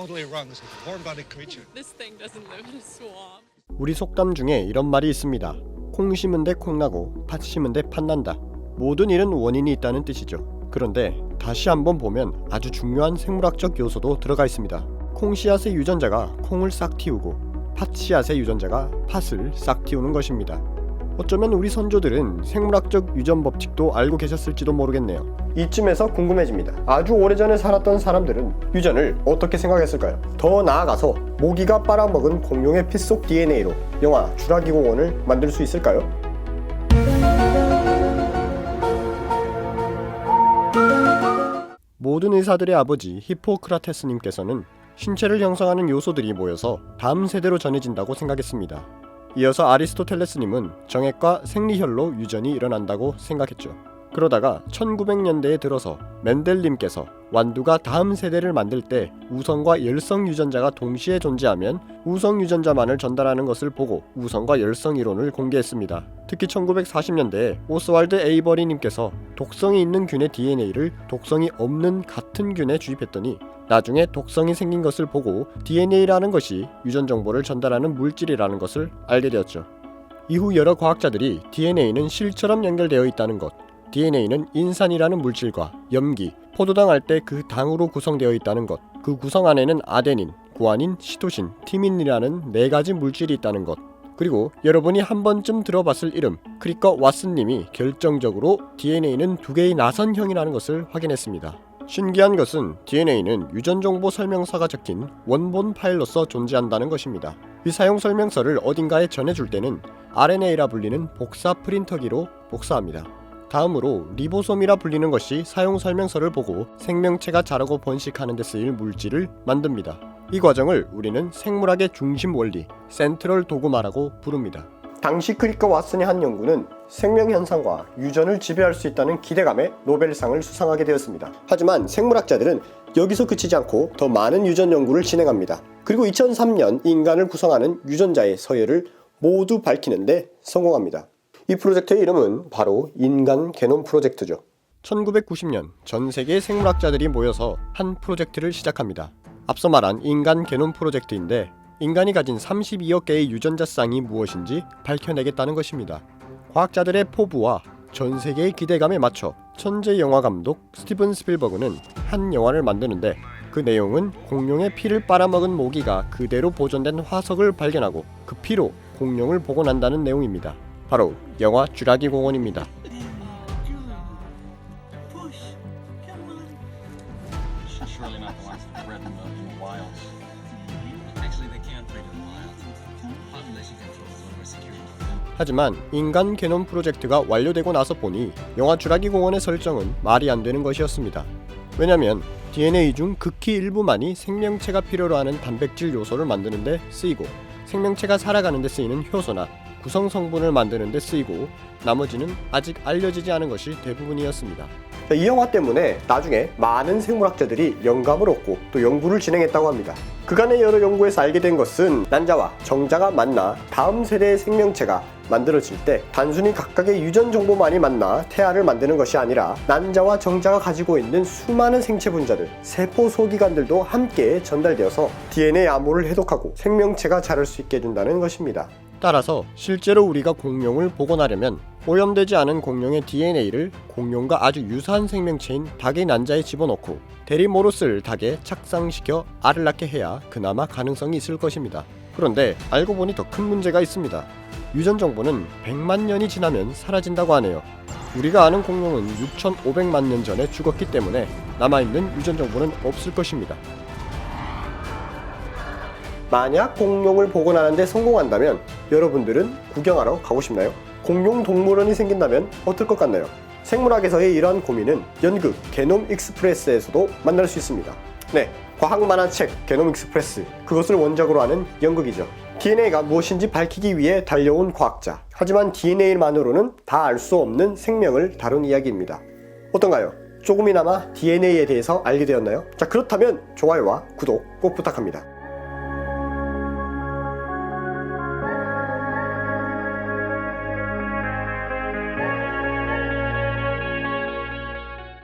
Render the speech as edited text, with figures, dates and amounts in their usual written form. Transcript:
totally wrong. This is a warm-blooded creature. This thing doesn't live in a swamp. 우리 속담 중에 이런 말이 있습니다. 콩 심은 데 콩 나고 팥 심은 데 팥 난다. 모든 일은 원인이 있다는 뜻이죠. 그런데 다시 한번 보면 아주 중요한 생물학적 요소도 들어가 있습니다. 콩 씨앗의 유전자가 콩을 싹 틔우고 팥 씨앗의 유전자가 팥을 싹 틔우는 것입니다. 어쩌면 우리 선조들은 생물학적 유전 법칙도 알고 계셨을지도 모르겠네요. 이쯤에서 궁금해집니다. 아주 오래전에 살았던 사람들은 유전을 어떻게 생각했을까요? 더 나아가서 모기가 빨아먹은 공룡의 피 속 DNA로 영화 주라기 공원을 만들 수 있을까요? 모든 의사들의 아버지 히포크라테스님께서는 신체를 형성하는 요소들이 모여서 다음 세대로 전해진다고 생각했습니다. 이어서 아리스토텔레스님은 정액과 생리혈로 유전이 일어난다고 생각했죠. 그러다가 1900년대에 들어서 맨델님께서 완두가 다음 세대를 만들 때 우성과 열성 유전자가 동시에 존재하면 우성 유전자만을 전달하는 것을 보고 우성과 열성 이론을 공개했습니다. 특히 1940년대에 오스왈드 에이버리님께서 독성이 있는 균의 DNA를 독성이 없는 같은 균에 주입했더니 나중에 독성이 생긴 것을 보고 DNA라는 것이 유전 정보를 전달하는 물질이라는 것을 알게 되었죠. 이후 여러 과학자들이 DNA는 실처럼 연결되어 있다는 것, DNA는 인산이라는 물질과 염기, 포도당 할 때 그 당으로 구성되어 있다는 것, 그 구성 안에는 아데닌, 구아닌, 시토신, 티민이라는 4가지 물질이 있다는 것, 그리고 여러분이 한 번쯤 들어봤을 이름 크리커 왓슨님이 결정적으로 DNA는 2개의 나선형이라는 것을 확인했습니다. 신기한 것은 DNA는 유전정보 설명서가 적힌 원본 파일로서 존재한다는 것입니다. 이 사용 설명서를 어딘가에 전해줄 때는 RNA라 불리는 복사 프린터기로 복사합니다. 다음으로 리보솜이라 불리는 것이 사용 설명서를 보고 생명체가 자라고 번식하는 데 쓰일 물질을 만듭니다. 이 과정을 우리는 생물학의 중심 원리, 센트럴 도그마라고 부릅니다. 당시 크리커 왓슨의 한 연구는 생명 현상과 유전을 지배할 수 있다는 기대감에 노벨상을 수상하게 되었습니다. 하지만 생물학자들은 여기서 그치지 않고 더 많은 유전 연구를 진행합니다. 그리고 2003년 인간을 구성하는 유전자의 서열을 모두 밝히는데 성공합니다. 이 프로젝트의 이름은 바로 인간 게놈 프로젝트죠. 1990년 전 세계 생물학자들이 모여서 한 프로젝트를 시작합니다. 앞서 말한 인간 게놈 프로젝트인데 인간이 가진 32억 개의 유전자 쌍이 무엇인지 밝혀내겠다는 것입니다. 과학자들의 포부와 전 세계의 기대감에 맞춰 천재 영화 감독 스티븐 스필버그는 한 영화를 만드는데 그 내용은 공룡의 피를 빨아먹은 모기가 그대로 보존된 화석을 발견하고 그 피로 공룡을 복원한다는 내용입니다. 바로 영화 주라기 공원입니다. 하지만 인간 게놈 프로젝트가 완료되고 나서 보니 영화 주라기 공원의 설정은 말이 안 되는 것이었습니다. 왜냐면 DNA 중 극히 일부만이 생명체가 필요로 하는 단백질 요소를 만드는 데 쓰이고 생명체가 살아가는 데 쓰이는 효소나 구성 성분을 만드는 데 쓰이고 나머지는 아직 알려지지 않은 것이 대부분이었습니다. 이 영화 때문에 나중에 많은 생물학자들이 영감을 얻고 또 연구를 진행했다고 합니다. 그간의 여러 연구에서 알게 된 것은 난자와 정자가 만나 다음 세대의 생명체가 만들어질 때 단순히 각각의 유전 정보만이 만나 태아를 만드는 것이 아니라 난자와 정자가 가지고 있는 수많은 생체 분자들, 세포 소기관들도 함께 전달되어서 DNA 암호를 해독하고 생명체가 자랄 수 있게 해준다는 것입니다. 따라서 실제로 우리가 공룡을 복원하려면 오염되지 않은 공룡의 DNA를 공룡과 아주 유사한 생명체인 닭의 난자에 집어넣고 데리모로스를 닭에 착상시켜 알을 낳게 해야 그나마 가능성이 있을 것입니다. 그런데 알고 보니 더 큰 문제가 있습니다. 유전 정보는 100만 년이 지나면 사라진다고 하네요. 우리가 아는 공룡은 6,500만 년 전에 죽었기 때문에 남아있는 유전 정보는 없을 것입니다. 만약 공룡을 복원하는 데 성공한다면 여러분들은 구경하러 가고 싶나요? 공룡 동물원이 생긴다면 어떨 것 같나요? 생물학에서의 이러한 고민은 연극 게놈 익스프레스에서도 만날 수 있습니다. 네, 과학 만화책 게놈 익스프레스, 그것을 원작으로 하는 연극이죠. DNA가 무엇인지 밝히기 위해 달려온 과학자, 하지만 DNA만으로는 다 알 수 없는 생명을 다룬 이야기입니다. 어떤가요? 조금이나마 DNA에 대해서 알게 되었나요? 자, 그렇다면 좋아요와 구독 꼭 부탁합니다.